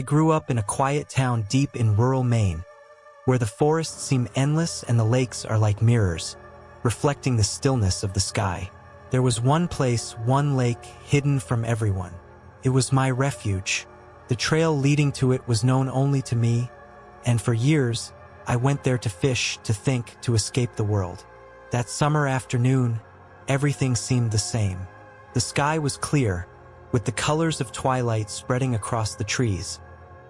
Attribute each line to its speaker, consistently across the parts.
Speaker 1: I grew up in a quiet town deep in rural Maine, where the forests seem endless and the lakes are like mirrors, reflecting the stillness of the sky. There was one place, one lake, hidden from everyone. It was my refuge. The trail leading to it was known only to me, and for years, I went there to fish, to think, to escape the world. That summer afternoon, everything seemed the same. The sky was clear, with the colors of twilight spreading across the trees,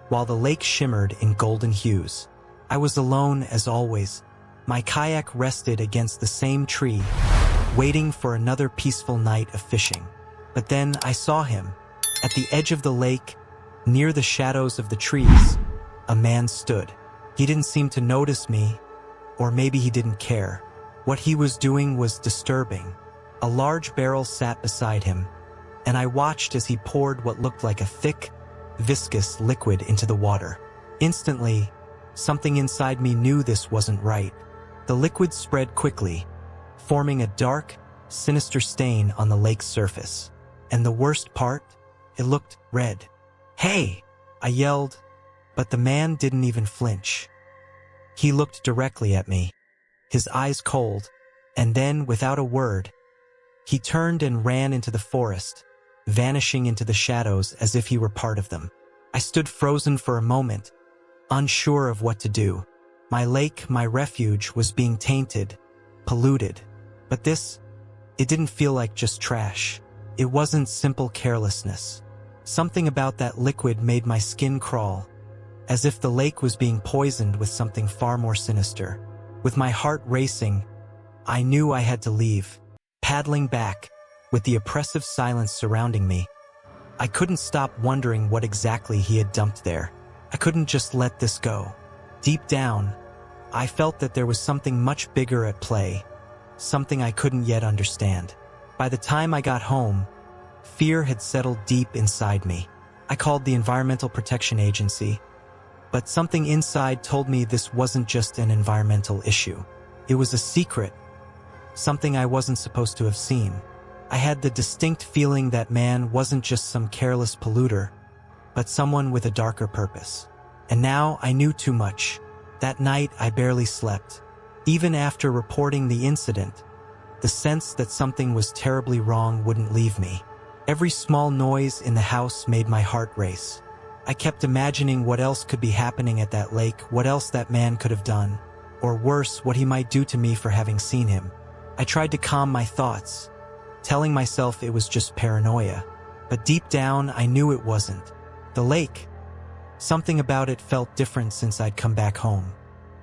Speaker 1: while the lake shimmered in golden hues. I was alone as always. My kayak rested against the same tree, waiting for another peaceful night of fishing. But then I saw him. At the edge of the lake, near the shadows of the trees, a man stood. He didn't seem to notice me, or maybe he didn't care. What he was doing was disturbing. A large barrel sat beside him, and I watched as he poured what looked like a thick, viscous liquid into the water. Instantly, something inside me knew this wasn't right. The liquid spread quickly, forming a dark, sinister stain on the lake's surface. And the worst part? It looked red. "Hey!" I yelled, but the man didn't even flinch. He looked directly at me, his eyes cold, and then, without a word, he turned and ran into the forest, vanishing into the shadows as if he were part of them. I stood frozen for a moment, unsure of what to do. My lake, my refuge, was being tainted, polluted. But it didn't feel like just trash. It wasn't simple carelessness. Something about that liquid made my skin crawl, as if the lake was being poisoned with something far more sinister. With my heart racing, I knew I had to leave. Paddling back, with the oppressive silence surrounding me, I couldn't stop wondering what exactly he had dumped there. I couldn't just let this go. Deep down, I felt that there was something much bigger at play, something I couldn't yet understand. By the time I got home, fear had settled deep inside me. I called the Environmental Protection Agency, but something inside told me this wasn't just an environmental issue. It was a secret, something I wasn't supposed to have seen. I had the distinct feeling that man wasn't just some careless polluter, but someone with a darker purpose. And now I knew too much. That night I barely slept. Even after reporting the incident, the sense that something was terribly wrong wouldn't leave me. Every small noise in the house made my heart race. I kept imagining what else could be happening at that lake, what else that man could have done, or worse, what he might do to me for having seen him. I tried to calm my thoughts, telling myself it was just paranoia. But deep down, I knew it wasn't. The lake, something about it felt different since I'd come back home.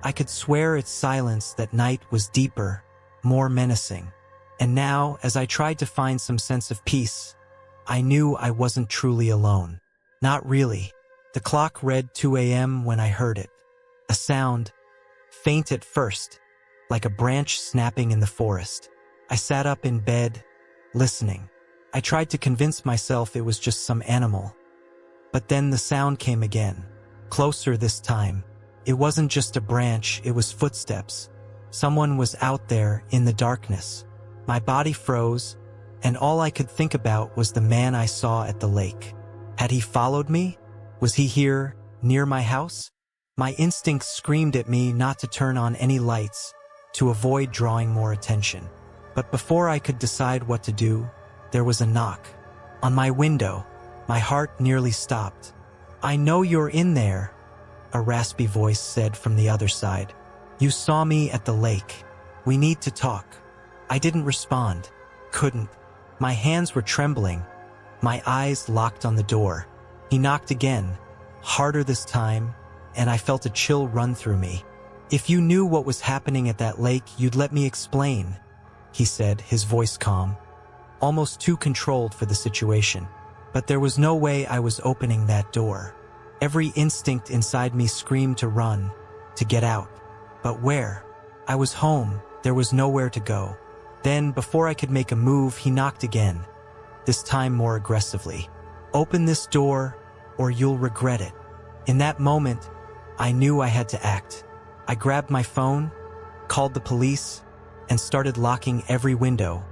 Speaker 1: I could swear its silence that night was deeper, more menacing. And now, as I tried to find some sense of peace, I knew I wasn't truly alone. Not really. The clock read 2 a.m. when I heard it. A sound, faint at first, like a branch snapping in the forest. I sat up in bed, listening. I tried to convince myself it was just some animal. But then the sound came again, closer this time. It wasn't just a branch, it was footsteps. Someone was out there in the darkness. My body froze, and all I could think about was the man I saw at the lake. Had he followed me? Was he here, near my house? My instincts screamed at me not to turn on any lights, to avoid drawing more attention. But before I could decide what to do, there was a knock. On my window, my heart nearly stopped. "I know you're in there," a raspy voice said from the other side. "You saw me at the lake. We need to talk." I didn't respond. Couldn't. My hands were trembling. My eyes locked on the door. He knocked again, harder this time, and I felt a chill run through me. "If you knew what was happening at that lake, you'd let me explain," he said, his voice calm, almost too controlled for the situation. But there was no way I was opening that door. Every instinct inside me screamed to run, to get out. But where? I was home. There was nowhere to go. Then, before I could make a move, he knocked again, this time more aggressively. "Open this door, or you'll regret it." In that moment, I knew I had to act. I grabbed my phone, called the police, and started locking every window,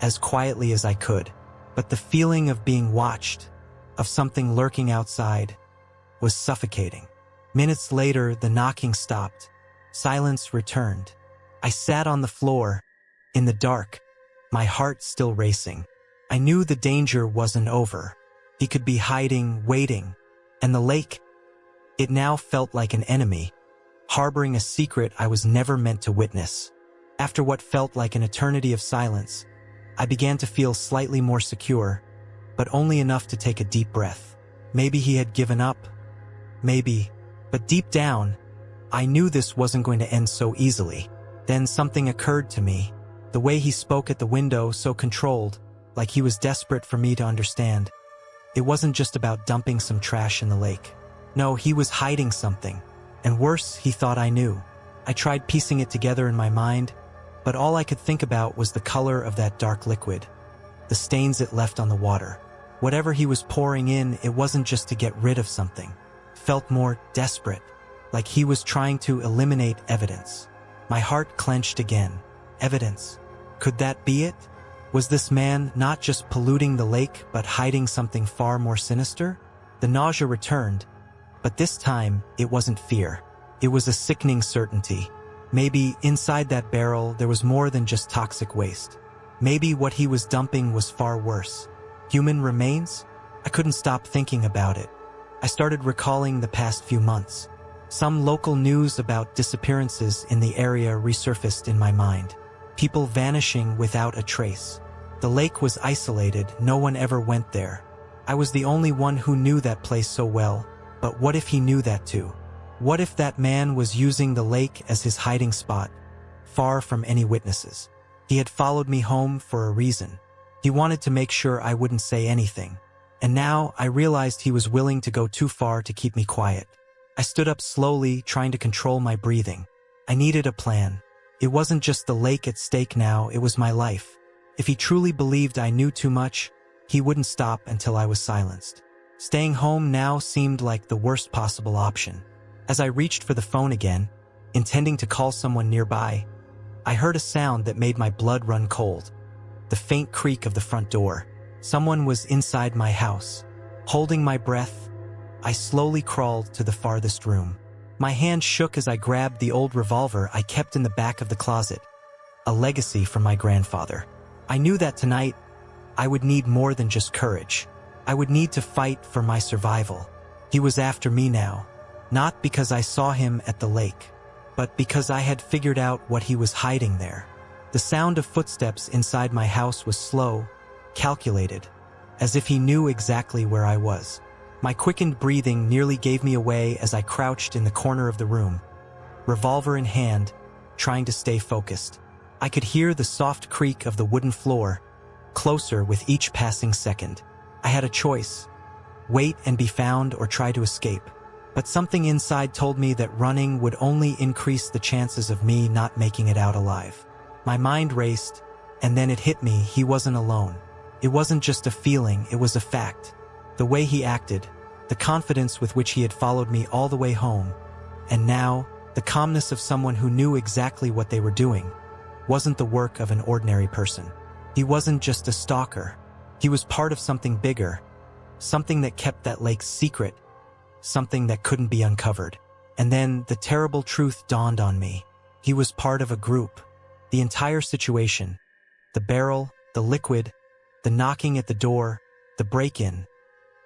Speaker 1: as quietly as I could. But the feeling of being watched, of something lurking outside, was suffocating. Minutes later, the knocking stopped. Silence returned. I sat on the floor, in the dark, my heart still racing. I knew the danger wasn't over. He could be hiding, waiting. And the lake, it now felt like an enemy, harboring a secret I was never meant to witness. After what felt like an eternity of silence, I began to feel slightly more secure, but only enough to take a deep breath. Maybe he had given up. Maybe. But deep down, I knew this wasn't going to end so easily. Then something occurred to me. The way he spoke at the window, so controlled, like he was desperate for me to understand. It wasn't just about dumping some trash in the lake. No, he was hiding something. And worse, he thought I knew. I tried piecing it together in my mind, but all I could think about was the color of that dark liquid, the stains it left on the water. Whatever he was pouring in, it wasn't just to get rid of something. It felt more desperate, like he was trying to eliminate evidence. My heart clenched again. Evidence. Could that be it? Was this man not just polluting the lake, but hiding something far more sinister? The nausea returned, but this time it wasn't fear. It was a sickening certainty. Maybe inside that barrel there was more than just toxic waste. Maybe what he was dumping was far worse. Human remains? I couldn't stop thinking about it. I started recalling the past few months. Some local news about disappearances in the area resurfaced in my mind. People vanishing without a trace. The lake was isolated, no one ever went there. I was the only one who knew that place so well, but what if he knew that too? What if that man was using the lake as his hiding spot, far from any witnesses? He had followed me home for a reason. He wanted to make sure I wouldn't say anything. And now I realized he was willing to go too far to keep me quiet. I stood up slowly, trying to control my breathing. I needed a plan. It wasn't just the lake at stake now, it was my life. If he truly believed I knew too much, he wouldn't stop until I was silenced. Staying home now seemed like the worst possible option. As I reached for the phone again, intending to call someone nearby, I heard a sound that made my blood run cold. The faint creak of the front door. Someone was inside my house. Holding my breath, I slowly crawled to the farthest room. My hand shook as I grabbed the old revolver I kept in the back of the closet, a legacy from my grandfather. I knew that tonight, I would need more than just courage. I would need to fight for my survival. He was after me now, not because I saw him at the lake, but because I had figured out what he was hiding there. The sound of footsteps inside my house was slow, calculated, as if he knew exactly where I was. My quickened breathing nearly gave me away as I crouched in the corner of the room, revolver in hand, trying to stay focused. I could hear the soft creak of the wooden floor, closer with each passing second. I had a choice: wait and be found or try to escape. But something inside told me that running would only increase the chances of me not making it out alive. My mind raced, and then it hit me: he wasn't alone. It wasn't just a feeling, it was a fact. The way he acted, the confidence with which he had followed me all the way home, and now, the calmness of someone who knew exactly what they were doing, wasn't the work of an ordinary person. He wasn't just a stalker. He was part of something bigger, something that kept that lake secret, something that couldn't be uncovered. And then the terrible truth dawned on me. He was part of a group. The entire situation, the barrel, the liquid, the knocking at the door, the break-in,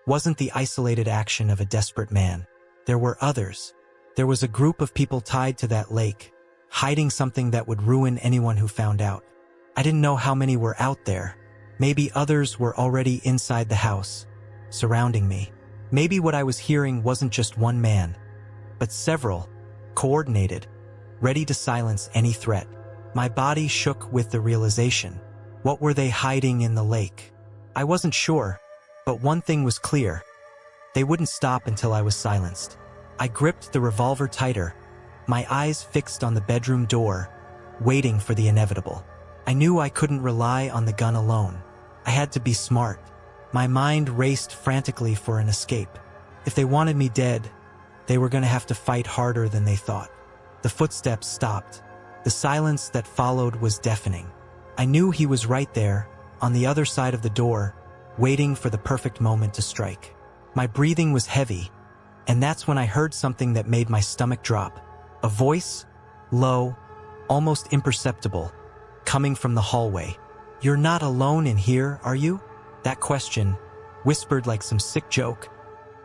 Speaker 1: wasn't the isolated action of a desperate man. There were others. There was a group of people tied to that lake, hiding something that would ruin anyone who found out. I didn't know how many were out there. Maybe others were already inside the house, surrounding me. Maybe what I was hearing wasn't just one man, but several, coordinated, ready to silence any threat. My body shook with the realization. What were they hiding in the lake? I wasn't sure, but one thing was clear. They wouldn't stop until I was silenced. I gripped the revolver tighter, my eyes fixed on the bedroom door, waiting for the inevitable. I knew I couldn't rely on the gun alone. I had to be smart. My mind raced frantically for an escape. If they wanted me dead, they were going to have to fight harder than they thought. The footsteps stopped. The silence that followed was deafening. I knew he was right there, on the other side of the door, waiting for the perfect moment to strike. My breathing was heavy, And that's when I heard something that made my stomach drop. A voice, low, almost imperceptible, coming from the hallway. "You're not alone in here, are you?" That question, whispered like some sick joke,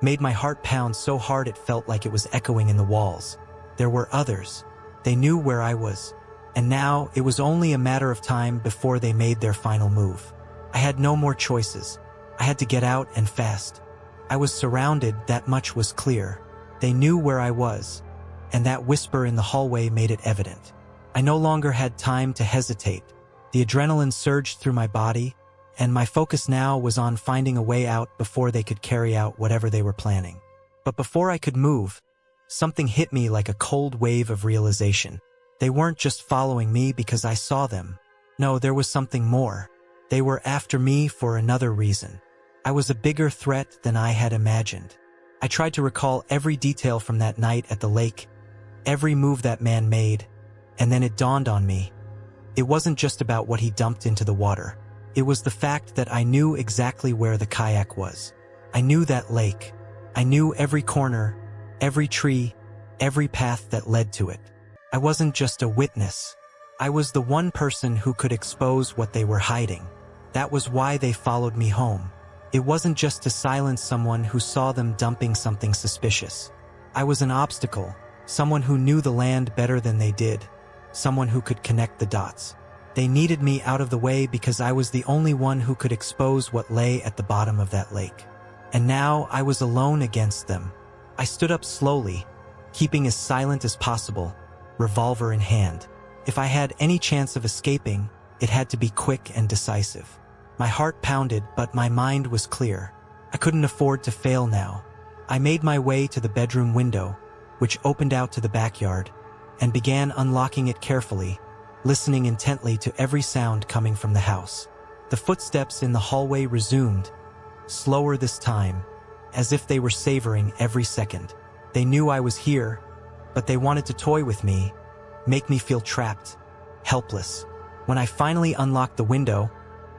Speaker 1: made my heart pound so hard it felt like it was echoing in the walls. There were others. They knew where I was. And now it was only a matter of time before they made their final move. I had no more choices. I had to get out and fast. I was surrounded, that much was clear. They knew where I was, and that whisper in the hallway made it evident. I no longer had time to hesitate. The adrenaline surged through my body, and my focus now was on finding a way out before they could carry out whatever they were planning. But before I could move, something hit me like a cold wave of realization. They weren't just following me because I saw them. No, there was something more. They were after me for another reason. I was a bigger threat than I had imagined. I tried to recall every detail from that night at the lake, every move that man made, and then it dawned on me. It wasn't just about what he dumped into the water. It was the fact that I knew exactly where the kayak was. I knew that lake. I knew every corner, every tree, every path that led to it. I wasn't just a witness. I was the one person who could expose what they were hiding. That was why they followed me home. It wasn't just to silence someone who saw them dumping something suspicious. I was an obstacle, someone who knew the land better than they did, someone who could connect the dots. They needed me out of the way because I was the only one who could expose what lay at the bottom of that lake. And now I was alone against them. I stood up slowly, keeping as silent as possible, revolver in hand. If I had any chance of escaping, it had to be quick and decisive. My heart pounded, but my mind was clear. I couldn't afford to fail now. I made my way to the bedroom window, which opened out to the backyard, and began unlocking it carefully, listening intently to every sound coming from the house. The footsteps in the hallway resumed, slower this time, as if they were savoring every second. They knew I was here, but they wanted to toy with me, make me feel trapped, helpless. When I finally unlocked the window,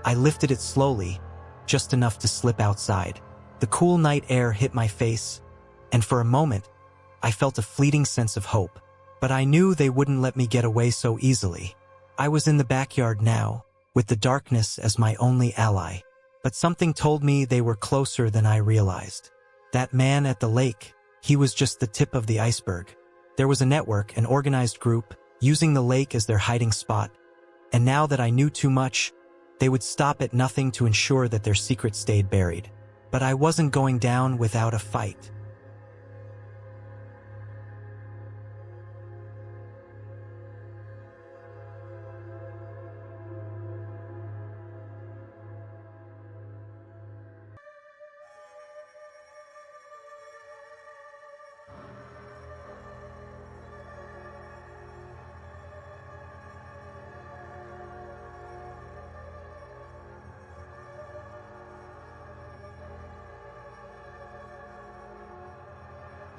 Speaker 1: I lifted it slowly, just enough to slip outside. The cool night air hit my face, and for a moment, I felt a fleeting sense of hope. But I knew they wouldn't let me get away so easily. I was in the backyard now, with the darkness as my only ally. But something told me they were closer than I realized. That man at the lake, he was just the tip of the iceberg. There was a network, an organized group, using the lake as their hiding spot. And now that I knew too much, they would stop at nothing to ensure that their secret stayed buried. But I wasn't going down without a fight.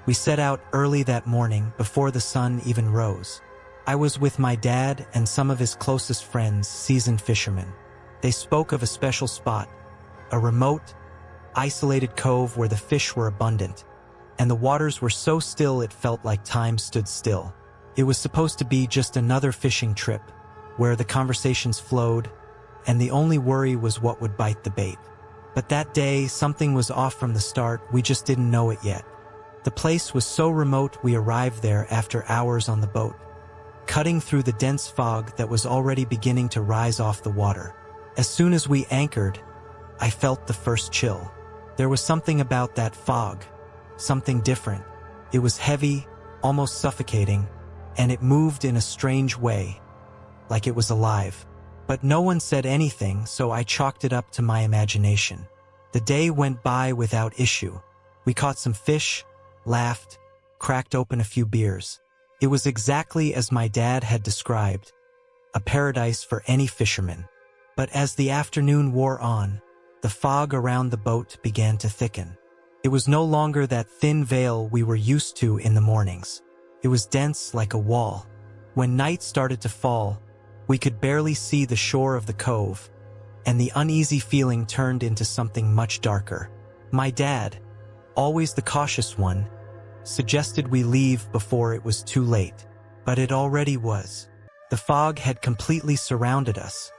Speaker 1: We set out early that morning before the sun even rose. I was with my dad and some of his closest friends, seasoned fishermen. They spoke of a special spot, a remote, isolated cove where the fish were abundant, and the waters were so still it felt like time stood still. It was supposed to be just another fishing trip, where the conversations flowed, and the only worry was what would bite the bait. But that day, something was off from the start, we just didn't know it yet. The place was so remote we arrived there after hours on the boat, cutting through the dense fog that was already beginning to rise off the water. As soon as we anchored, I felt the first chill. There was something about that fog, something different. It was heavy, almost suffocating, and it moved in a strange way, like it was alive. But no one said anything, so I chalked it up to my imagination. The day went by without issue. We caught some fish, laughed, cracked open a few beers. It was exactly as my dad had described, a paradise for any fisherman. But as the afternoon wore on, the fog around the boat began to thicken. It was no longer that thin veil we were used to in the mornings. It was dense like a wall. When night started to fall, we could barely see the shore of the cove, and the uneasy feeling turned into something much darker. My dad, always the cautious one, suggested we leave before it was too late. But it already was. The fog had completely surrounded us,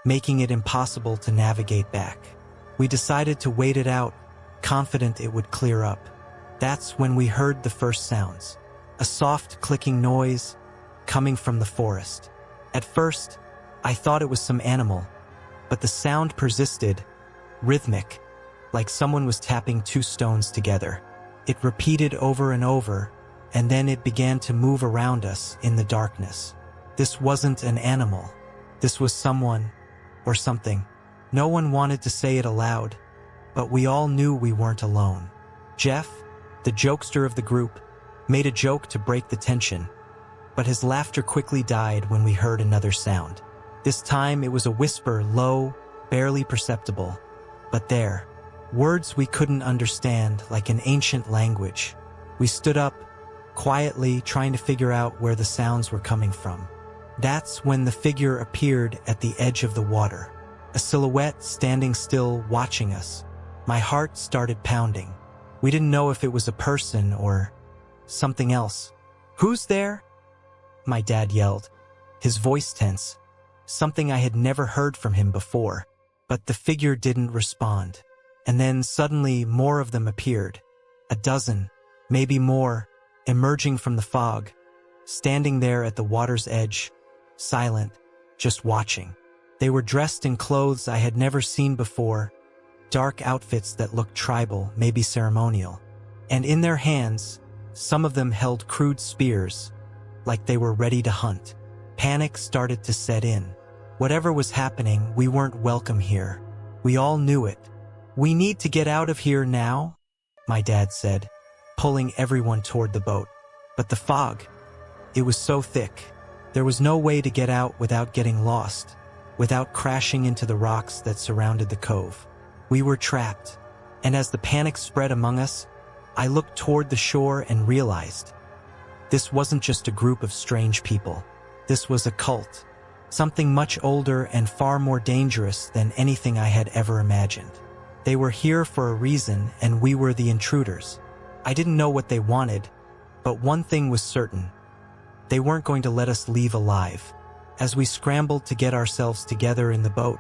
Speaker 1: making it impossible to navigate back. We decided to wait it out, confident it would clear up. That's when we heard the first sounds. A soft clicking noise coming from the forest. At first, I thought it was some animal, but the sound persisted, rhythmic, like someone was tapping two stones together. It repeated over and over, and then it began to move around us in the darkness. This wasn't an animal. This was someone, or something. No one wanted to say it aloud, but we all knew we weren't alone. Jeff, the jokester of the group, made a joke to break the tension, but his laughter quickly died when we heard another sound. This time it was a whisper, low, barely perceptible, but there. Words we couldn't understand, like an ancient language. We stood up, quietly trying to figure out where the sounds were coming from. That's when the figure appeared at the edge of the water. A silhouette standing still, watching us. My heart started pounding. We didn't know if it was a person or something else. "Who's there?" my dad yelled, his voice tense, something I had never heard from him before. But the figure didn't respond. And then suddenly more of them appeared. A dozen, maybe more, emerging from the fog, standing there at the water's edge, silent, just watching. They were dressed in clothes I had never seen before, dark outfits that looked tribal, maybe ceremonial. And in their hands, some of them held crude spears, like they were ready to hunt. Panic started to set in. Whatever was happening, we weren't welcome here. We all knew it. "We need to get out of here now," my dad said, pulling everyone toward the boat. But the fog, it was so thick. There was no way to get out without getting lost, without crashing into the rocks that surrounded the cove. We were trapped. And as the panic spread among us, I looked toward the shore and realized this wasn't just a group of strange people. This was a cult, something much older and far more dangerous than anything I had ever imagined. They were here for a reason, and we were the intruders. I didn't know what they wanted, but one thing was certain. They weren't going to let us leave alive. As we scrambled to get ourselves together in the boat,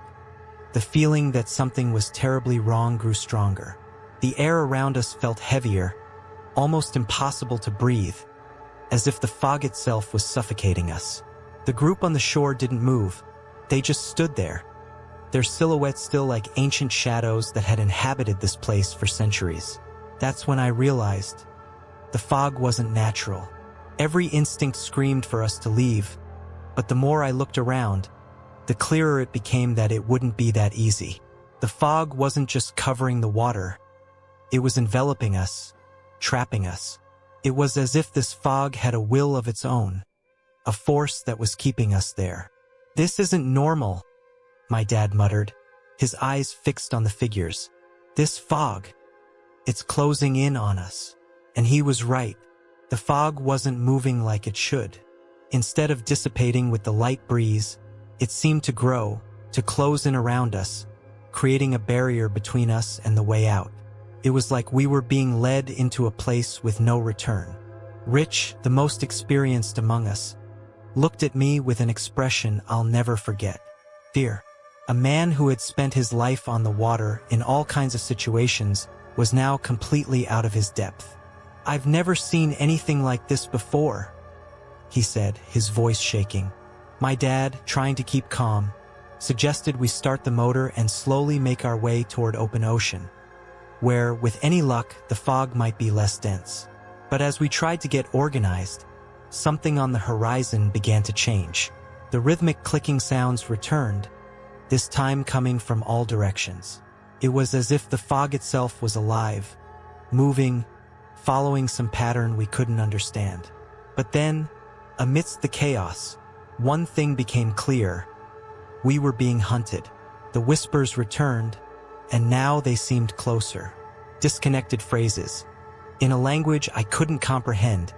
Speaker 1: the feeling that something was terribly wrong grew stronger. The air around us felt heavier, almost impossible to breathe, as if the fog itself was suffocating us. The group on the shore didn't move. They just stood there, their silhouettes still like ancient shadows that had inhabited this place for centuries. That's when I realized the fog wasn't natural. Every instinct screamed for us to leave, but the more I looked around, the clearer it became that it wouldn't be that easy. The fog wasn't just covering the water. It was enveloping us, trapping us. It was as if this fog had a will of its own, a force that was keeping us there. "This isn't normal," my dad muttered, his eyes fixed on the figures. "This fog, it's closing in on us." And he was right. The fog wasn't moving like it should. Instead of dissipating with the light breeze, it seemed to grow, to close in around us, creating a barrier between us and the way out. It was like we were being led into a place with no return. Rich, the most experienced among us, looked at me with an expression I'll never forget. Fear. A man who had spent his life on the water in all kinds of situations was now completely out of his depth. "I've never seen anything like this before," he said, his voice shaking. My dad, trying to keep calm, suggested we start the motor and slowly make our way toward open ocean, where, with any luck, the fog might be less dense. But as we tried to get organized, something on the horizon began to change. The rhythmic clicking sounds returned, this time coming from all directions. It was as if the fog itself was alive, moving, following some pattern we couldn't understand. But then, amidst the chaos, one thing became clear. We were being hunted. The whispers returned, and now they seemed closer. Disconnected phrases, in a language I couldn't comprehend,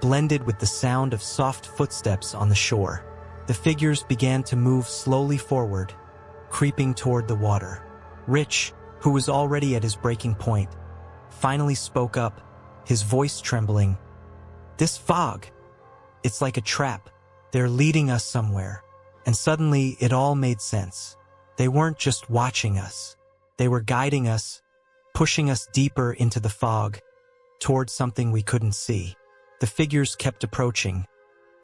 Speaker 1: blended with the sound of soft footsteps on the shore. The figures began to move slowly forward, creeping toward the water. Rich, who was already at his breaking point, finally spoke up, his voice trembling. "This fog, it's like a trap. They're leading us somewhere." And suddenly it all made sense. They weren't just watching us. They were guiding us, pushing us deeper into the fog, towards something we couldn't see. The figures kept approaching,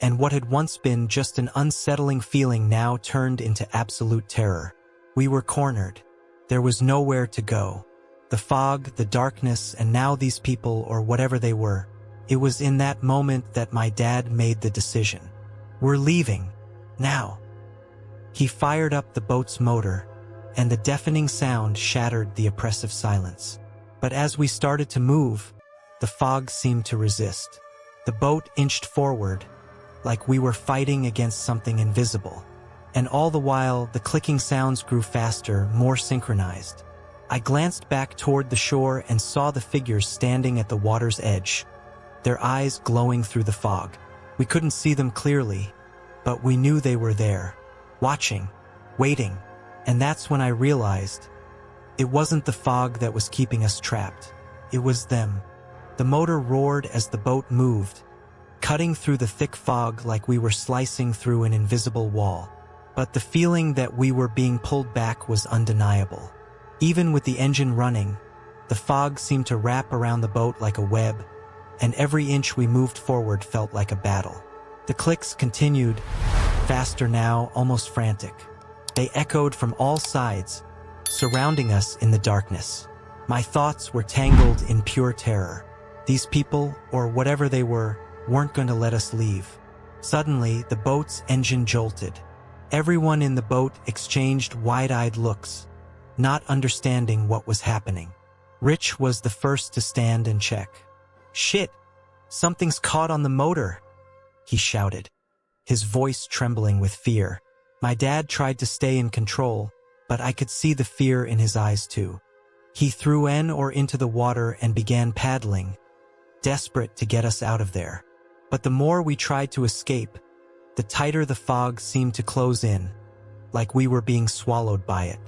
Speaker 1: and what had once been just an unsettling feeling now turned into absolute terror. We were cornered. There was nowhere to go. The fog, the darkness, and now these people, or whatever they were. It was in that moment that my dad made the decision. "We're leaving. Now." He fired up the boat's motor, and the deafening sound shattered the oppressive silence. But as we started to move, the fog seemed to resist. The boat inched forward, like we were fighting against something invisible. And all the while, the clicking sounds grew faster, more synchronized. I glanced back toward the shore and saw the figures standing at the water's edge, their eyes glowing through the fog. We couldn't see them clearly, but we knew they were there, watching, waiting. And that's when I realized it wasn't the fog that was keeping us trapped. It was them. The motor roared as the boat moved, cutting through the thick fog like we were slicing through an invisible wall. But the feeling that we were being pulled back was undeniable. Even with the engine running, the fog seemed to wrap around the boat like a web, and every inch we moved forward felt like a battle. The clicks continued, faster now, almost frantic. They echoed from all sides, surrounding us in the darkness. My thoughts were tangled in pure terror. These people, or whatever they were, weren't going to let us leave. Suddenly, the boat's engine jolted. Everyone in the boat exchanged wide-eyed looks, not understanding what was happening. Rich was the first to stand and check. "Shit! Something's caught on the motor!" he shouted, his voice trembling with fear. My dad tried to stay in control, but I could see the fear in his eyes too. He threw in or into the water and began paddling, desperate to get us out of there. But the more we tried to escape, the tighter the fog seemed to close in, like we were being swallowed by it.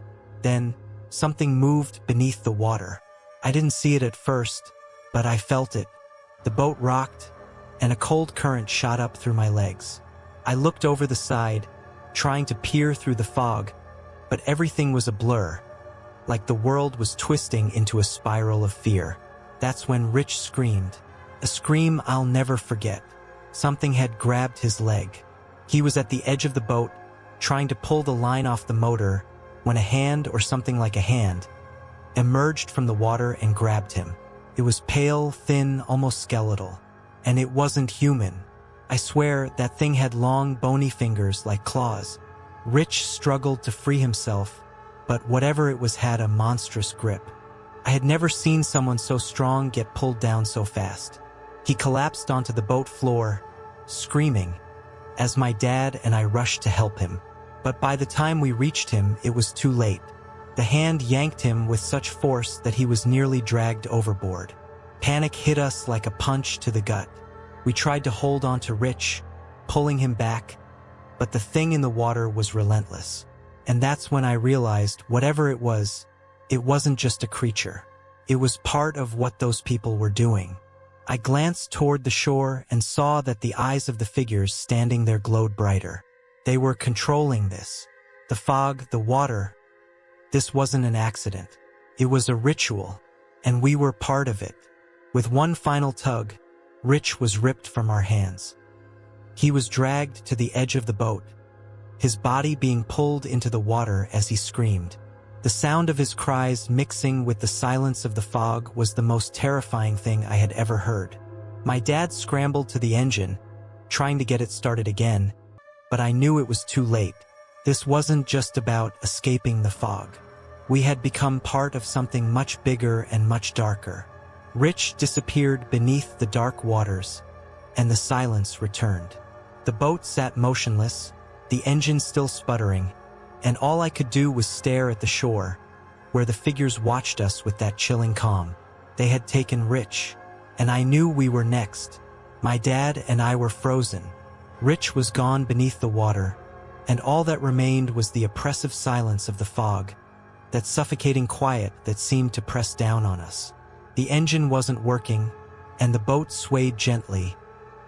Speaker 1: Then, something moved beneath the water. I didn't see it at first, but I felt it. The boat rocked, and a cold current shot up through my legs. I looked over the side, trying to peer through the fog, but everything was a blur, like the world was twisting into a spiral of fear. That's when Rich screamed. A scream I'll never forget. Something had grabbed his leg. He was at the edge of the boat, trying to pull the line off the motor, when a hand, or something like a hand, emerged from the water and grabbed him. It was pale, thin, almost skeletal. And it wasn't human. I swear that thing had long, bony fingers like claws. Rich struggled to free himself, but whatever it was had a monstrous grip. I had never seen someone so strong get pulled down so fast. He collapsed onto the boat floor, screaming, as my dad and I rushed to help him. But by the time we reached him, it was too late. The hand yanked him with such force that he was nearly dragged overboard. Panic hit us like a punch to the gut. We tried to hold on to Rich, pulling him back, but the thing in the water was relentless. And that's when I realized whatever it wasn't just a creature. It was part of what those people were doing. I glanced toward the shore and saw that the eyes of the figures standing there glowed brighter. They were controlling this. The fog, the water. This wasn't an accident. It was a ritual, and we were part of it. With one final tug, Rich was ripped from our hands. He was dragged to the edge of the boat, his body being pulled into the water as he screamed. The sound of his cries mixing with the silence of the fog was the most terrifying thing I had ever heard. My dad scrambled to the engine, trying to get it started again, but I knew it was too late. This wasn't just about escaping the fog. We had become part of something much bigger and much darker. Rich disappeared beneath the dark waters, and the silence returned. The boat sat motionless, the engine still sputtering, and all I could do was stare at the shore, where the figures watched us with that chilling calm. They had taken Rich, and I knew we were next. My dad and I were frozen. Rich was gone beneath the water, and all that remained was the oppressive silence of the fog, that suffocating quiet that seemed to press down on us. The engine wasn't working, and the boat swayed gently,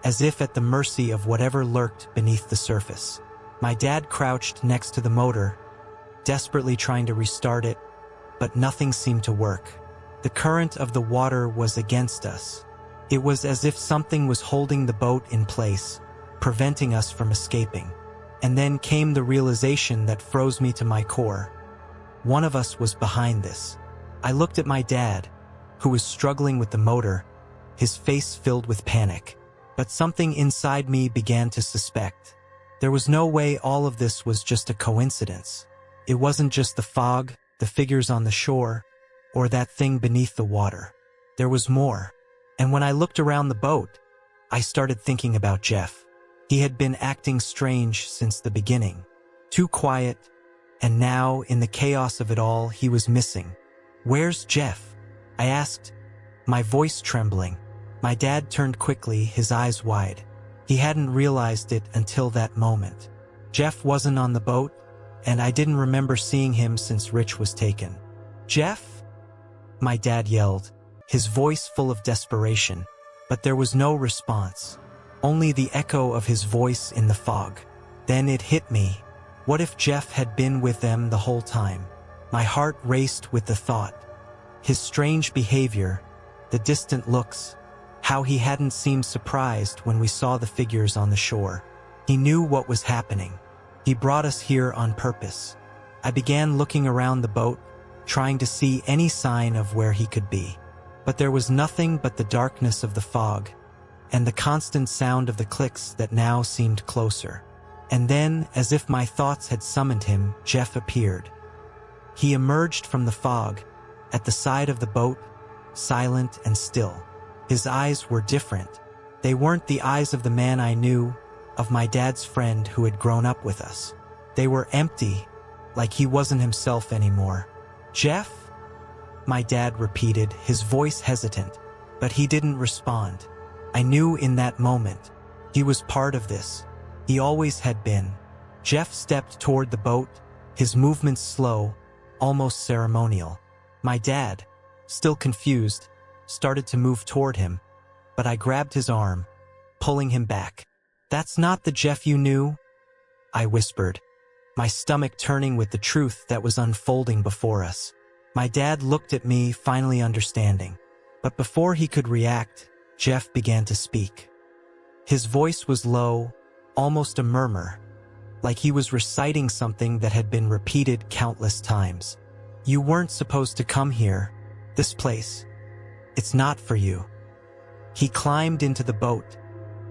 Speaker 1: as if at the mercy of whatever lurked beneath the surface. My dad crouched next to the motor, desperately trying to restart it, but nothing seemed to work. The current of the water was against us. It was as if something was holding the boat in place, preventing us from escaping. And then came the realization that froze me to my core. One of us was behind this. I looked at my dad, who was struggling with the motor, his face filled with panic. But something inside me began to suspect. There was no way all of this was just a coincidence. It wasn't just the fog, the figures on the shore, or that thing beneath the water. There was more. And when I looked around the boat, I started thinking about Jeff. He had been acting strange since the beginning. Too quiet, and now, in the chaos of it all, he was missing. "Where's Jeff?" I asked, my voice trembling. My dad turned quickly, his eyes wide. He hadn't realized it until that moment. Jeff wasn't on the boat, and I didn't remember seeing him since Rich was taken. "Jeff?" my dad yelled, his voice full of desperation. But there was no response, only the echo of his voice in the fog. Then it hit me. What if Jeff had been with them the whole time? My heart raced with the thought. His strange behavior, the distant looks, how he hadn't seemed surprised when we saw the figures on the shore. He knew what was happening. He brought us here on purpose. I began looking around the boat, trying to see any sign of where he could be. But there was nothing but the darkness of the fog, and the constant sound of the clicks that now seemed closer. And then, as if my thoughts had summoned him, Jeff appeared. He emerged from the fog, at the side of the boat, silent and still. His eyes were different. They weren't the eyes of the man I knew, of my dad's friend who had grown up with us. They were empty, like he wasn't himself anymore. "Jeff?" my dad repeated, his voice hesitant, but he didn't respond. I knew in that moment, he was part of this. He always had been. Jeff stepped toward the boat, his movements slow, almost ceremonial. My dad, still confused, started to move toward him, but I grabbed his arm, pulling him back. "That's not the Jeff you knew," I whispered, my stomach turning with the truth that was unfolding before us. My dad looked at me, finally understanding. But before he could react, Jeff began to speak. His voice was low, almost a murmur, like he was reciting something that had been repeated countless times. "You weren't supposed to come here. This place. It's not for you." He climbed into the boat,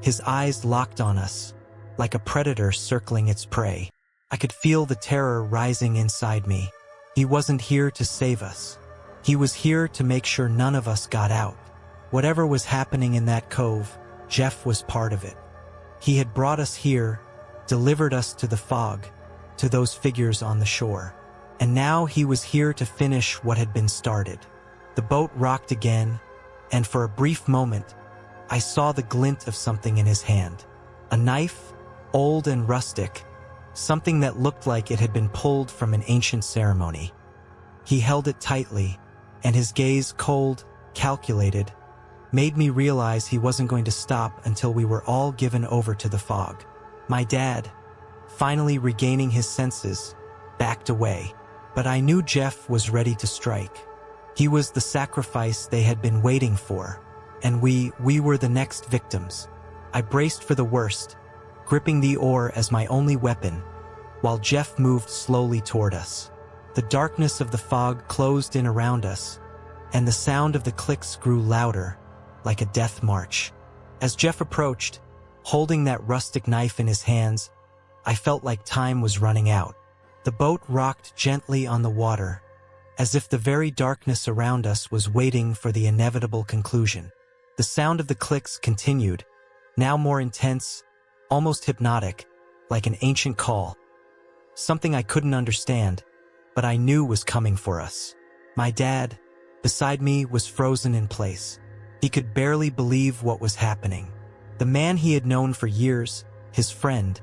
Speaker 1: his eyes locked on us, like a predator circling its prey. I could feel the terror rising inside me. He wasn't here to save us. He was here to make sure none of us got out. Whatever was happening in that cove, Jeff was part of it. He had brought us here, delivered us to the fog, to those figures on the shore. And now he was here to finish what had been started. The boat rocked again, and for a brief moment, I saw the glint of something in his hand. A knife, old and rustic, something that looked like it had been pulled from an ancient ceremony. He held it tightly, and his gaze, cold, calculated, made me realize he wasn't going to stop until we were all given over to the fog. My dad, finally regaining his senses, backed away. But I knew Jeff was ready to strike. He was the sacrifice they had been waiting for, and we were the next victims. I braced for the worst, gripping the oar as my only weapon, while Jeff moved slowly toward us. The darkness of the fog closed in around us, and the sound of the clicks grew louder, like a death march. As Jeff approached, holding that rustic knife in his hands, I felt like time was running out. The boat rocked gently on the water, as if the very darkness around us was waiting for the inevitable conclusion. The sound of the clicks continued, now more intense, almost hypnotic, like an ancient call. Something I couldn't understand, but I knew was coming for us. My dad, beside me, was frozen in place. He could barely believe what was happening. The man he had known for years, his friend,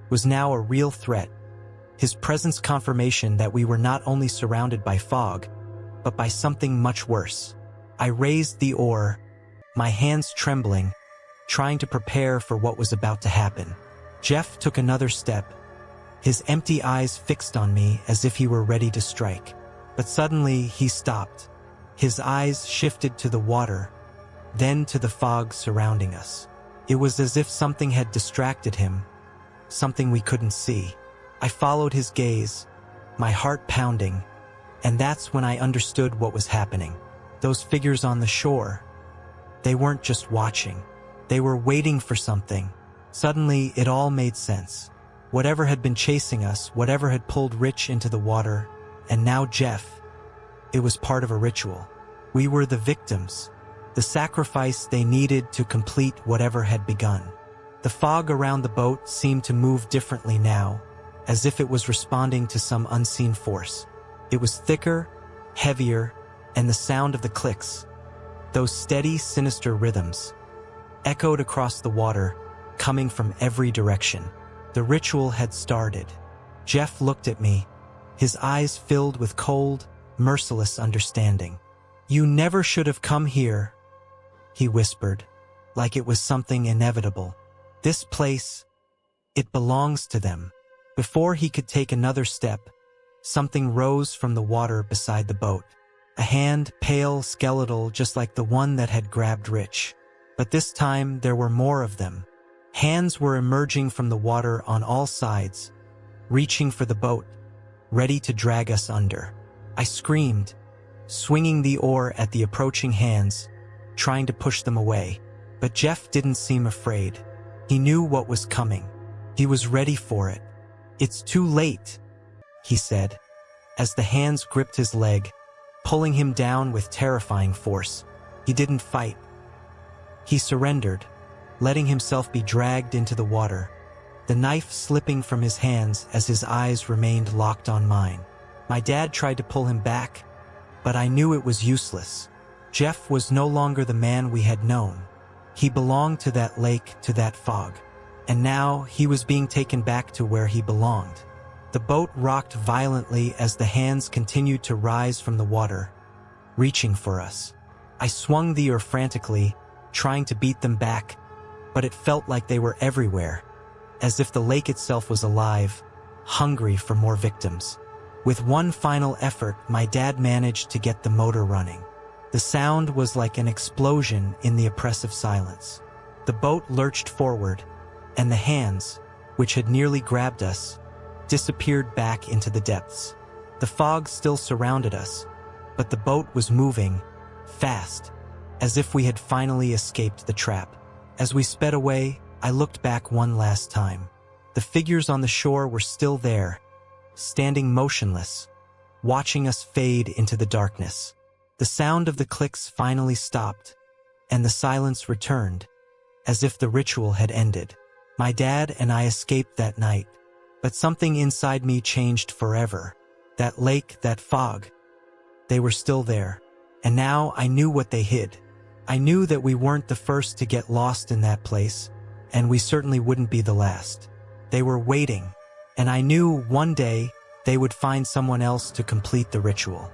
Speaker 1: was now a real threat. His presence confirmation that we were not only surrounded by fog, but by something much worse. I raised the oar, my hands trembling, trying to prepare for what was about to happen. Jeff took another step, his empty eyes fixed on me as if he were ready to strike. But suddenly he stopped. His eyes shifted to the water, then to the fog surrounding us. It was as if something had distracted him, something we couldn't see. I followed his gaze, my heart pounding, and that's when I understood what was happening. Those figures on the shore, they weren't just watching. They were waiting for something. Suddenly, it all made sense. Whatever had been chasing us, whatever had pulled Rich into the water, and now Jeff, it was part of a ritual. We were the victims, the sacrifice they needed to complete whatever had begun. The fog around the boat seemed to move differently now, as if it was responding to some unseen force. It was thicker, heavier, and the sound of the clicks, those steady, sinister rhythms, echoed across the water, coming from every direction. The ritual had started. Jeff looked at me, his eyes filled with cold, merciless understanding. "You never should have come here," he whispered, like it was something inevitable. "This place, it belongs to them." Before he could take another step, something rose from the water beside the boat. A hand, pale, skeletal, just like the one that had grabbed Rich. But this time there were more of them. Hands were emerging from the water on all sides, reaching for the boat, ready to drag us under. I screamed, swinging the oar at the approaching hands, trying to push them away. But Jeff didn't seem afraid. He knew what was coming. He was ready for it. "It's too late," he said, as the hands gripped his leg, pulling him down with terrifying force. He didn't fight. He surrendered, letting himself be dragged into the water, the knife slipping from his hands as his eyes remained locked on mine. My dad tried to pull him back, but I knew it was useless. Jeff was no longer the man we had known. He belonged to that lake, to that fog. And now he was being taken back to where he belonged. The boat rocked violently as the hands continued to rise from the water, reaching for us. I swung the oar frantically, trying to beat them back, but it felt like they were everywhere, as if the lake itself was alive, hungry for more victims. With one final effort, my dad managed to get the motor running. The sound was like an explosion in the oppressive silence. The boat lurched forward, and the hands, which had nearly grabbed us, disappeared back into the depths. The fog still surrounded us, but the boat was moving, fast, as if we had finally escaped the trap. As we sped away, I looked back one last time. The figures on the shore were still there, standing motionless, watching us fade into the darkness. The sound of the clicks finally stopped, and the silence returned, as if the ritual had ended. My dad and I escaped that night, but something inside me changed forever. That lake, that fog, they were still there, and now I knew what they hid. I knew that we weren't the first to get lost in that place, and we certainly wouldn't be the last. They were waiting, and I knew one day they would find someone else to complete the ritual.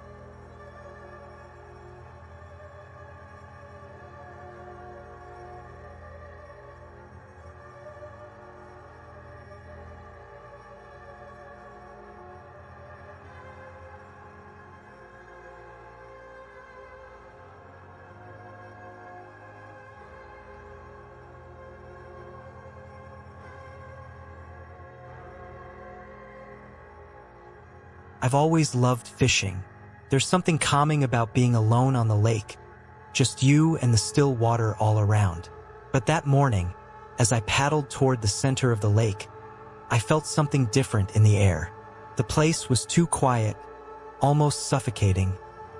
Speaker 1: I've always loved fishing. There's something calming about being alone on the lake, just you and the still water all around. But that morning, as I paddled toward the center of the lake, I felt something different in the air. The place was too quiet, almost suffocating,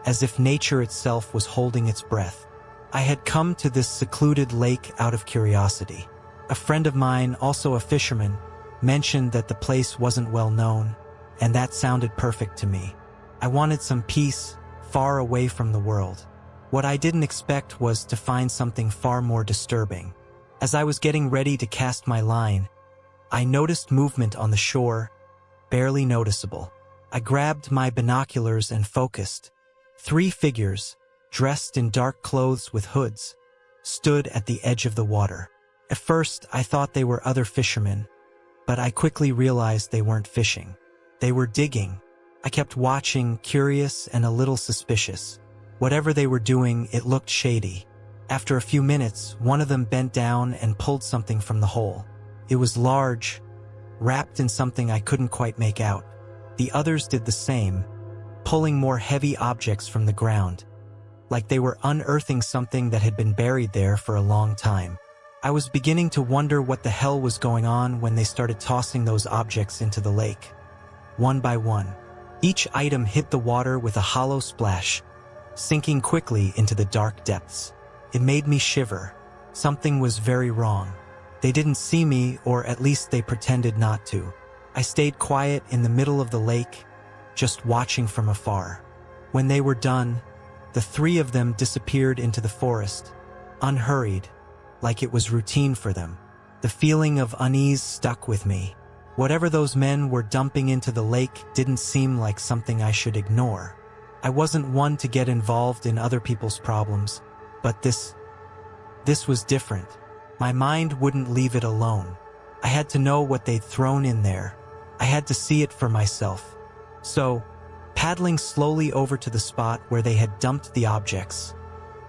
Speaker 1: as if nature itself was holding its breath. I had come to this secluded lake out of curiosity. A friend of mine, also a fisherman, mentioned that the place wasn't well known, and that sounded perfect to me. I wanted some peace, far away from the world. What I didn't expect was to find something far more disturbing. As I was getting ready to cast my line, I noticed movement on the shore, barely noticeable. I grabbed my binoculars and focused. 3 figures, dressed in dark clothes with hoods, stood at the edge of the water. At first, I thought they were other fishermen, but I quickly realized they weren't fishing. They were digging. I kept watching, curious and a little suspicious. Whatever they were doing, it looked shady. After a few minutes, one of them bent down and pulled something from the hole. It was large, wrapped in something I couldn't quite make out. The others did the same, pulling more heavy objects from the ground, like they were unearthing something that had been buried there for a long time. I was beginning to wonder what the hell was going on when they started tossing those objects into the lake. One by one, each item hit the water with a hollow splash, sinking quickly into the dark depths. It made me shiver. Something was very wrong. They didn't see me, or at least they pretended not to. I stayed quiet in the middle of the lake, just watching from afar. When they were done, the three of them disappeared into the forest, unhurried, like it was routine for them. The feeling of unease stuck with me. Whatever those men were dumping into the lake didn't seem like something I should ignore. I wasn't one to get involved in other people's problems, but this was different. My mind wouldn't leave it alone. I had to know what they'd thrown in there. I had to see it for myself. So, paddling slowly over to the spot where they had dumped the objects,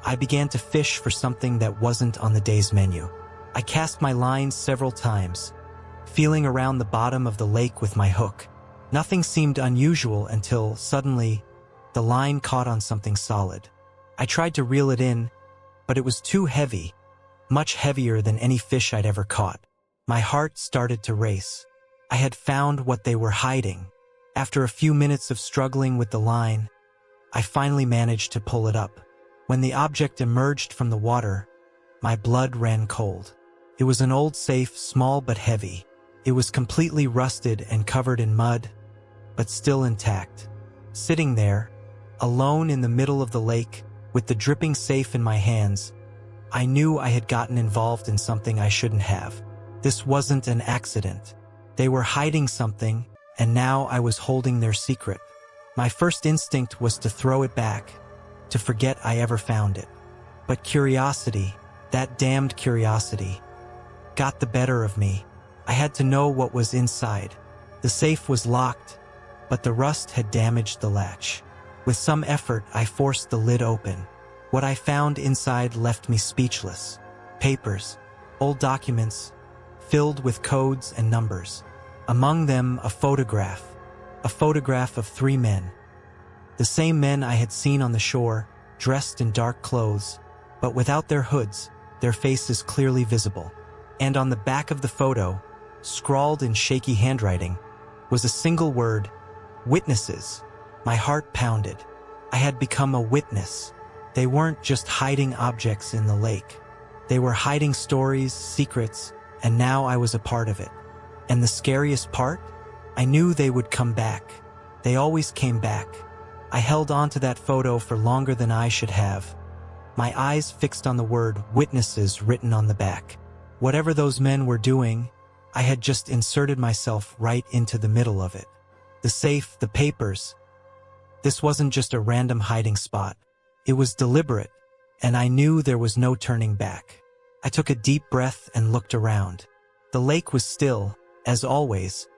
Speaker 1: I began to fish for something that wasn't on the day's menu. I cast my lines several times, feeling around the bottom of the lake with my hook. Nothing seemed unusual until, suddenly, the line caught on something solid. I tried to reel it in, but it was too heavy, much heavier than any fish I'd ever caught. My heart started to race. I had found what they were hiding. After a few minutes of struggling with the line, I finally managed to pull it up. When the object emerged from the water, my blood ran cold. It was an old safe, small but heavy. It was completely rusted and covered in mud, but still intact. Sitting there, alone in the middle of the lake, with the dripping safe in my hands, I knew I had gotten involved in something I shouldn't have. This wasn't an accident. They were hiding something, and now I was holding their secret. My first instinct was to throw it back, to forget I ever found it. But curiosity, that damned curiosity, got the better of me. I had to know what was inside. The safe was locked, but the rust had damaged the latch. With some effort, I forced the lid open. What I found inside left me speechless. Papers, old documents, filled with codes and numbers. Among them, a photograph of three men. The same men I had seen on the shore, dressed in dark clothes, but without their hoods, their faces clearly visible. And on the back of the photo, scrawled in shaky handwriting, was a single word: witnesses. My heart pounded. I had become a witness. They weren't just hiding objects in the lake. They were hiding stories, secrets, and now I was a part of it. And the scariest part? I knew they would come back. They always came back. I held on to that photo for longer than I should have, my eyes fixed on the word witnesses written on the back. Whatever those men were doing, I had just inserted myself right into the middle of it. The safe, the papers. This wasn't just a random hiding spot. It was deliberate, and I knew there was no turning back. I took a deep breath and looked around. The lake was still, as always,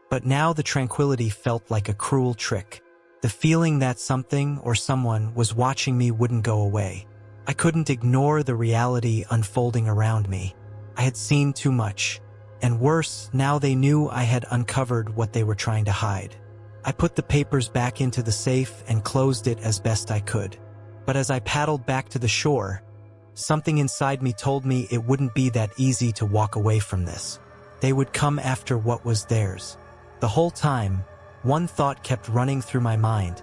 Speaker 1: but now the tranquility felt like a cruel trick. The feeling that something or someone was watching me wouldn't go away. I couldn't ignore the reality unfolding around me. I had seen too much, and worse, now they knew I had uncovered what they were trying to hide. I put the papers back into the safe and closed it as best I could. But as I paddled back to the shore, something inside me told me it wouldn't be that easy to walk away from this. They would come after what was theirs. The whole time, one thought kept running through my mind.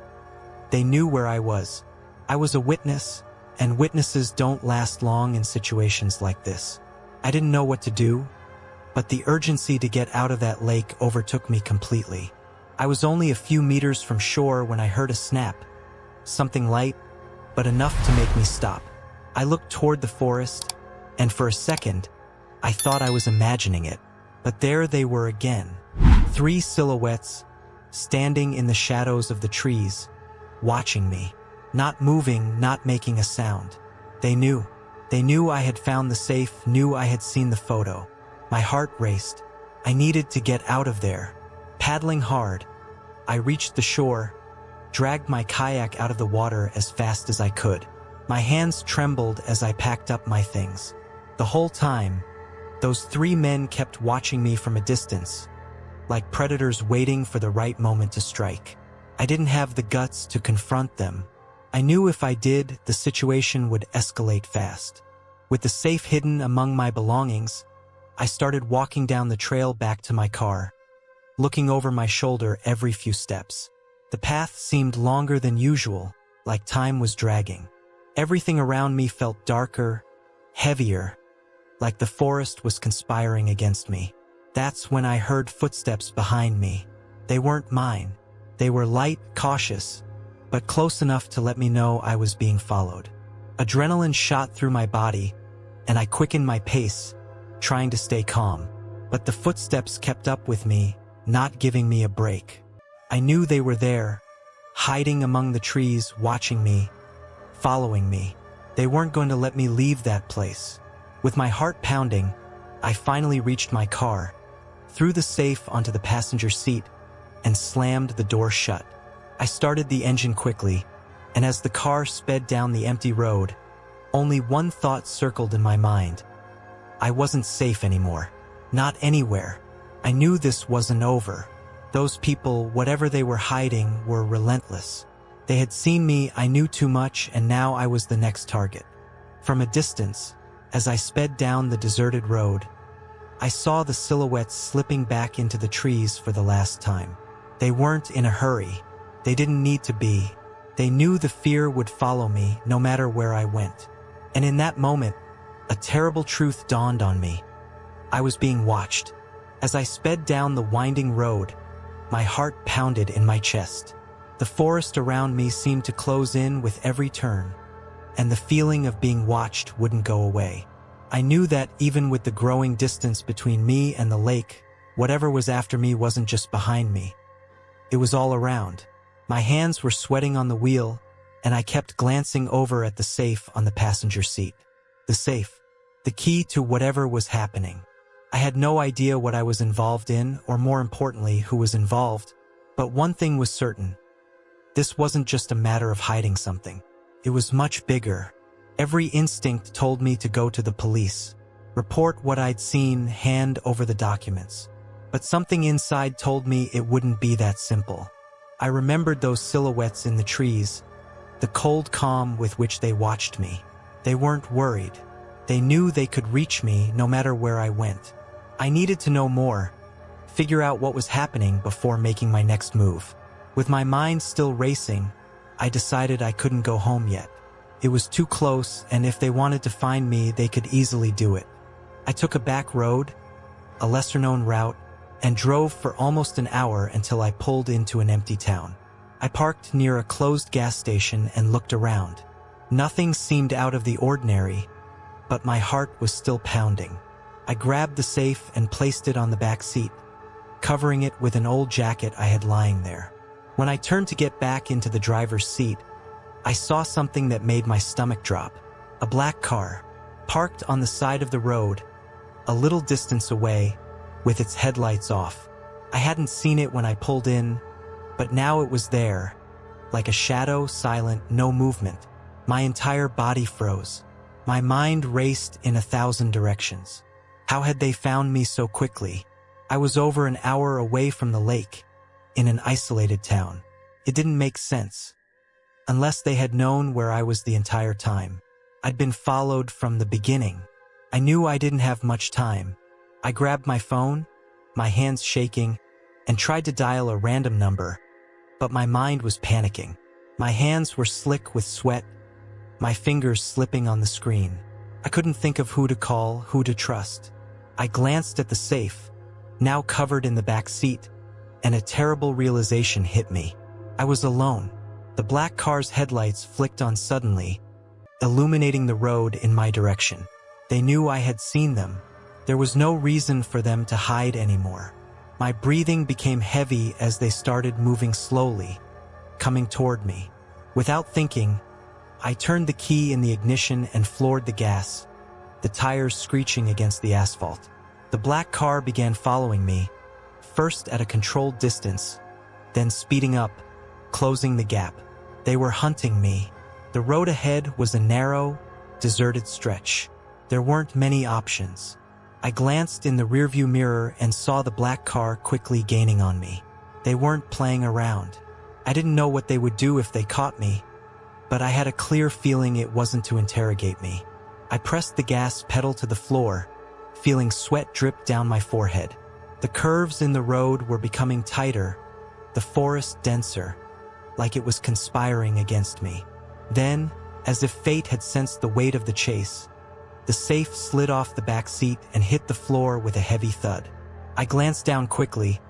Speaker 1: They knew where I was. I was a witness, and witnesses don't last long in situations like this. I didn't know what to do, but the urgency to get out of that lake overtook me completely. I was only a few meters from shore when I heard a snap. Something light, but enough to make me stop. I looked toward the forest, and for a second, I thought I was imagining it. But there they were again. 3 silhouettes, standing in the shadows of the trees, watching me. Not moving, not making a sound. They knew. They knew I had found the safe, knew I had seen the photo. My heart raced. I needed to get out of there. Paddling hard, I reached the shore, dragged my kayak out of the water as fast as I could. My hands trembled as I packed up my things. The whole time, those 3 men kept watching me from a distance, like predators waiting for the right moment to strike. I didn't have the guts to confront them. I knew if I did, the situation would escalate fast. With the safe hidden among my belongings, I started walking down the trail back to my car, looking over my shoulder every few steps. The path seemed longer than usual, like time was dragging. Everything around me felt darker, heavier, like the forest was conspiring against me. That's when I heard footsteps behind me. They weren't mine. They were light, cautious, but close enough to let me know I was being followed. Adrenaline shot through my body, and I quickened my pace, trying to stay calm. But the footsteps kept up with me, not giving me a break. I knew they were there, hiding among the trees, watching me, following me. They weren't going to let me leave that place. With my heart pounding, I finally reached my car, threw the safe onto the passenger seat, and slammed the door shut. I started the engine quickly, and as the car sped down the empty road, only one thought circled in my mind. I wasn't safe anymore. Not anywhere. I knew this wasn't over. Those people, whatever they were hiding, were relentless. They had seen me, I knew too much, and now I was the next target. From a distance, as I sped down the deserted road, I saw the silhouettes slipping back into the trees for the last time. They weren't in a hurry. They didn't need to be. They knew the fear would follow me no matter where I went. And in that moment, a terrible truth dawned on me. I was being watched. As I sped down the winding road, my heart pounded in my chest. The forest around me seemed to close in with every turn, and the feeling of being watched wouldn't go away. I knew that even with the growing distance between me and the lake, whatever was after me wasn't just behind me. It was all around. My hands were sweating on the wheel, and I kept glancing over at the safe on the passenger seat. The safe, the key to whatever was happening. I had no idea what I was involved in, or more importantly, who was involved, but one thing was certain. This wasn't just a matter of hiding something. It was much bigger. Every instinct told me to go to the police, report what I'd seen, hand over the documents. But something inside told me it wouldn't be that simple. I remembered those silhouettes in the trees, the cold calm with which they watched me. They weren't worried. They knew they could reach me no matter where I went. I needed to know more, figure out what was happening before making my next move. With my mind still racing, I decided I couldn't go home yet. It was too close, and if they wanted to find me, they could easily do it. I took a back road, a lesser-known route, and drove for almost an hour until I pulled into an empty town. I parked near a closed gas station and looked around. Nothing seemed out of the ordinary, but my heart was still pounding. I grabbed the safe and placed it on the back seat, covering it with an old jacket I had lying there. When I turned to get back into the driver's seat, I saw something that made my stomach drop. A black car, parked on the side of the road, a little distance away, with its headlights off. I hadn't seen it when I pulled in, but now it was there, like a shadow, silent, no movement. My entire body froze. My mind raced in 1,000 directions. How had they found me so quickly? I was over an hour away from the lake, in an isolated town. It didn't make sense. Unless they had known where I was the entire time. I'd been followed from the beginning. I knew I didn't have much time. I grabbed my phone, my hands shaking, and tried to dial a random number, but my mind was panicking. My hands were slick with sweat, my fingers slipping on the screen. I couldn't think of who to call, who to trust. I glanced at the safe, now covered in the back seat, and a terrible realization hit me. I was alone. The black car's headlights flicked on suddenly, illuminating the road in my direction. They knew I had seen them. There was no reason for them to hide anymore. My breathing became heavy as they started moving slowly, coming toward me. Without thinking, I turned the key in the ignition and floored the gas, the tires screeching against the asphalt. The black car began following me, first at a controlled distance, then speeding up, closing the gap. They were hunting me. The road ahead was a narrow, deserted stretch. There weren't many options. I glanced in the rearview mirror and saw the black car quickly gaining on me. They weren't playing around. I didn't know what they would do if they caught me, but I had a clear feeling it wasn't to interrogate me. I pressed the gas pedal to the floor, feeling sweat drip down my forehead. The curves in the road were becoming tighter, the forest denser, like it was conspiring against me. Then, as if fate had sensed the weight of the chase, the safe slid off the back seat and hit the floor with a heavy thud. I glanced down quickly,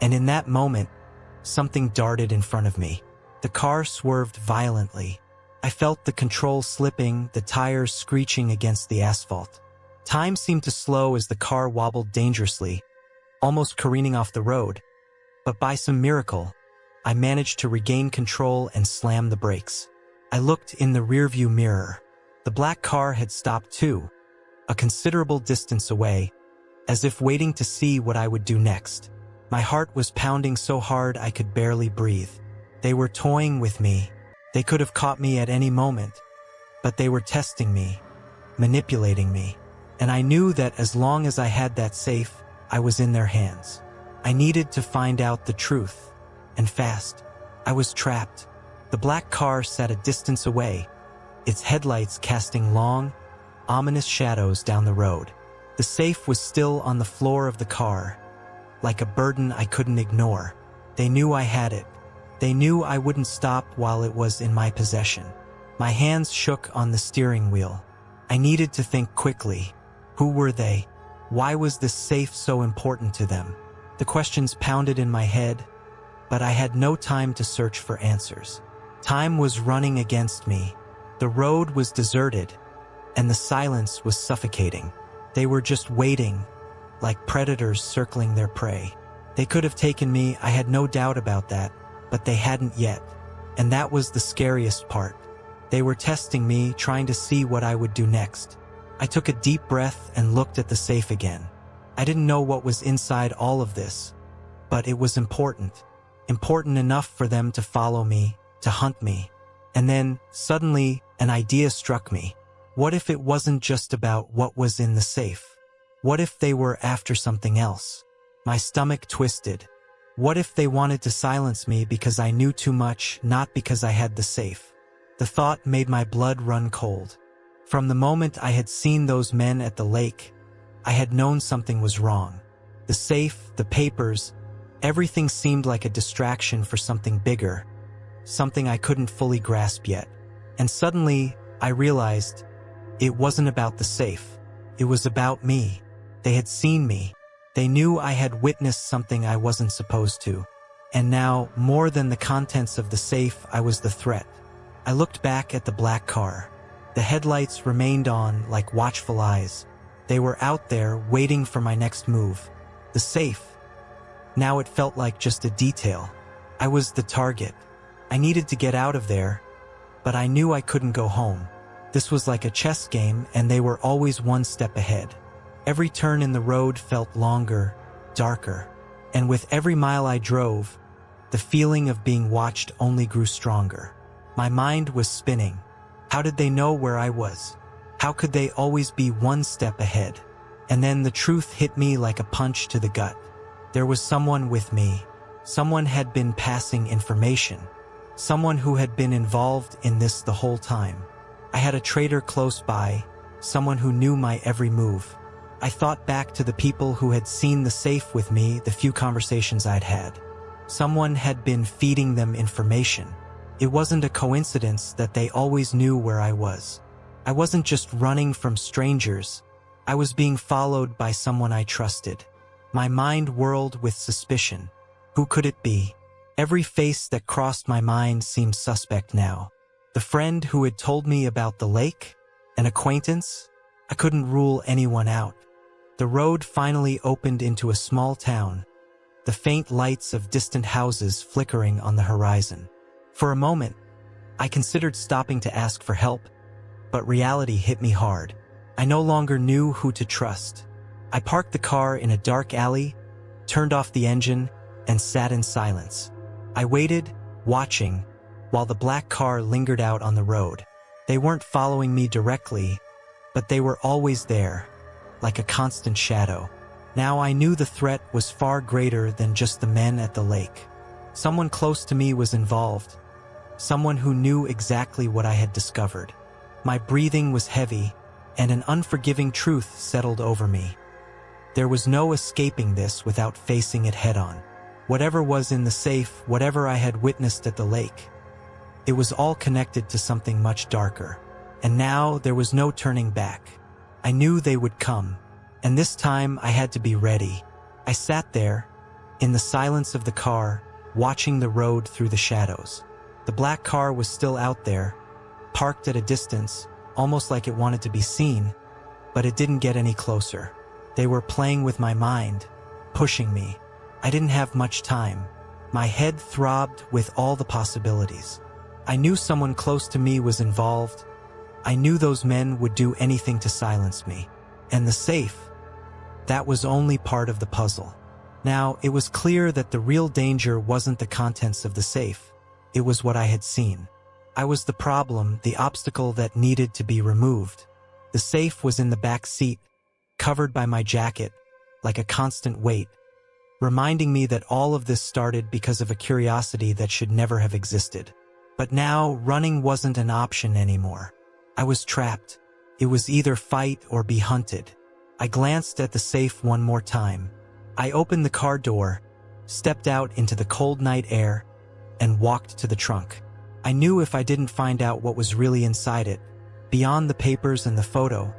Speaker 1: and in that moment, something darted in front of me. The car swerved violently. I felt the controls slipping, the tires screeching against the asphalt. Time seemed to slow as the car wobbled dangerously, almost careening off the road. But by some miracle, I managed to regain control and slam the brakes. I looked in the rearview mirror. The black car had stopped too, a considerable distance away, as if waiting to see what I would do next. My heart was pounding so hard I could barely breathe. They were toying with me. They could have caught me at any moment, but they were testing me, manipulating me. And I knew that as long as I had that safe, I was in their hands. I needed to find out the truth, and fast. I was trapped. The black car sat a distance away, its headlights casting long, ominous shadows down the road. The safe was still on the floor of the car, like a burden I couldn't ignore. They knew I had it. They knew I wouldn't stop while it was in my possession. My hands shook on the steering wheel. I needed to think quickly. Who were they? Why was this safe so important to them? The questions pounded in my head, but I had no time to search for answers. Time was running against me. The road was deserted, and the silence was suffocating. They were just waiting, like predators circling their prey. They could have taken me, I had no doubt about that, but they hadn't yet. And that was the scariest part. They were testing me, trying to see what I would do next. I took a deep breath and looked at the safe again. I didn't know what was inside all of this, but it was important. Important enough for them to follow me, to hunt me. And then, suddenly, an idea struck me. What if it wasn't just about what was in the safe? What if they were after something else? My stomach twisted. What if they wanted to silence me because I knew too much, not because I had the safe? The thought made my blood run cold. From the moment I had seen those men at the lake, I had known something was wrong. The safe, the papers, everything seemed like a distraction for something bigger, something I couldn't fully grasp yet. And suddenly, I realized it wasn't about the safe. It was about me. They had seen me. They knew I had witnessed something I wasn't supposed to. And now, more than the contents of the safe, I was the threat. I looked back at the black car. The headlights remained on like watchful eyes. They were out there waiting for my next move. The safe. Now it felt like just a detail. I was the target. I needed to get out of there, but I knew I couldn't go home. This was like a chess game, and they were always one step ahead. Every turn in the road felt longer, darker, and with every mile I drove, the feeling of being watched only grew stronger. My mind was spinning. How did they know where I was? How could they always be one step ahead? And then the truth hit me like a punch to the gut. There was someone with me. Someone had been passing information. Someone who had been involved in this the whole time. I had a traitor close by, someone who knew my every move. I thought back to the people who had seen the safe with me, the few conversations I'd had. Someone had been feeding them information. It wasn't a coincidence that they always knew where I was. I wasn't just running from strangers. I was being followed by someone I trusted. My mind whirled with suspicion. Who could it be? Every face that crossed my mind seemed suspect now. The friend who had told me about the lake? An acquaintance? I couldn't rule anyone out. The road finally opened into a small town, the faint lights of distant houses flickering on the horizon. For a moment, I considered stopping to ask for help, but reality hit me hard. I no longer knew who to trust. I parked the car in a dark alley, turned off the engine, and sat in silence. I waited, watching, while the black car lingered out on the road. They weren't following me directly, but they were always there, like a constant shadow. Now I knew the threat was far greater than just the men at the lake. Someone close to me was involved, someone who knew exactly what I had discovered. My breathing was heavy, and an unforgiving truth settled over me. There was no escaping this without facing it head-on. Whatever was in the safe, whatever I had witnessed at the lake, it was all connected to something much darker. And now there was no turning back. I knew they would come, and this time I had to be ready. I sat there, in the silence of the car, watching the road through the shadows. The black car was still out there, parked at a distance, almost like it wanted to be seen, but it didn't get any closer. They were playing with my mind, pushing me. I didn't have much time. My head throbbed with all the possibilities. I knew someone close to me was involved. I knew those men would do anything to silence me. And the safe, that was only part of the puzzle. Now, it was clear that the real danger wasn't the contents of the safe. It was what I had seen. I was the problem, the obstacle that needed to be removed. The safe was in the back seat, covered by my jacket, like a constant weight, reminding me that all of this started because of a curiosity that should never have existed. But now, running wasn't an option anymore. I was trapped. It was either fight or be hunted. I glanced at the safe one more time. I opened the car door, stepped out into the cold night air, and walked to the trunk. I knew if I didn't find out what was really inside it, beyond the papers and the photo,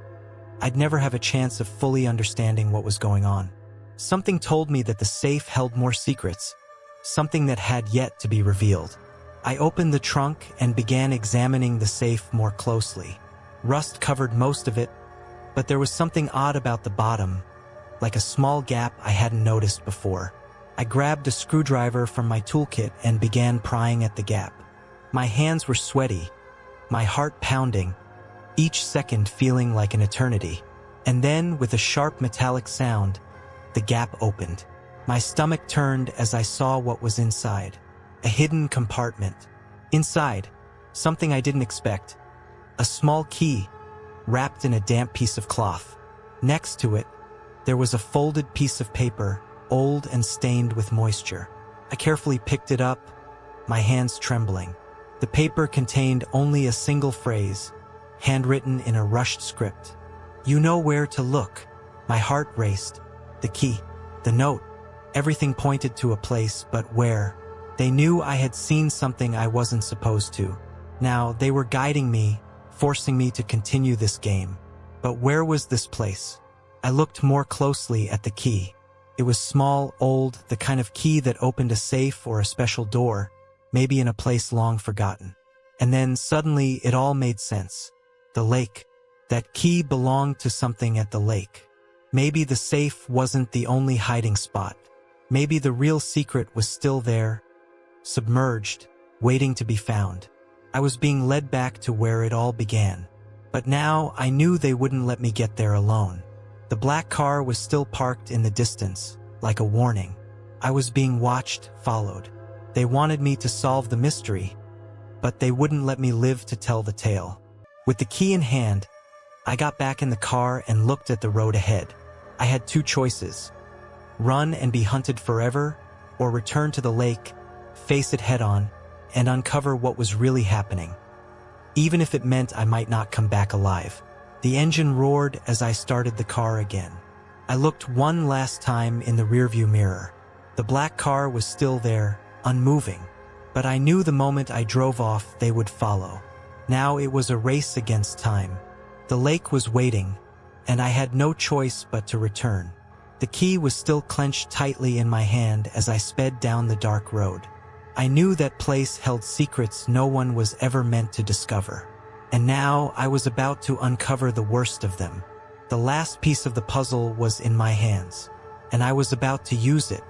Speaker 1: I'd never have a chance of fully understanding what was going on. Something told me that the safe held more secrets, something that had yet to be revealed. I opened the trunk and began examining the safe more closely. Rust covered most of it, but there was something odd about the bottom, like a small gap I hadn't noticed before. I grabbed a screwdriver from my toolkit and began prying at the gap. My hands were sweaty, my heart pounding, each second feeling like an eternity. And then, with a sharp metallic sound, the gap opened. My stomach turned as I saw what was inside. A hidden compartment. Inside, something I didn't expect. A small key, wrapped in a damp piece of cloth. Next to it, there was a folded piece of paper, old and stained with moisture. I carefully picked it up, my hands trembling. The paper contained only a single phrase, handwritten in a rushed script. "You know where to look." My heart raced. The key, the note, everything pointed to a place, but where? They knew I had seen something I wasn't supposed to. Now they were guiding me, forcing me to continue this game. But where was this place? I looked more closely at the key. It was small, old, the kind of key that opened a safe or a special door, maybe in a place long forgotten. And then suddenly it all made sense. The lake. That key belonged to something at the lake. Maybe the safe wasn't the only hiding spot. Maybe the real secret was still there, submerged, waiting to be found. I was being led back to where it all began. But now I knew they wouldn't let me get there alone. The black car was still parked in the distance, like a warning. I was being watched, followed. They wanted me to solve the mystery, but they wouldn't let me live to tell the tale. With the key in hand, I got back in the car and looked at the road ahead. I had two choices: run and be hunted forever, or return to the lake, face it head-on, and uncover what was really happening, even if it meant I might not come back alive. The engine roared as I started the car again. I looked one last time in the rearview mirror. The black car was still there, unmoving, but I knew the moment I drove off they would follow. Now it was a race against time. The lake was waiting, and I had no choice but to return. The key was still clenched tightly in my hand as I sped down the dark road. I knew that place held secrets no one was ever meant to discover. And now I was about to uncover the worst of them. The last piece of the puzzle was in my hands, and I was about to use it.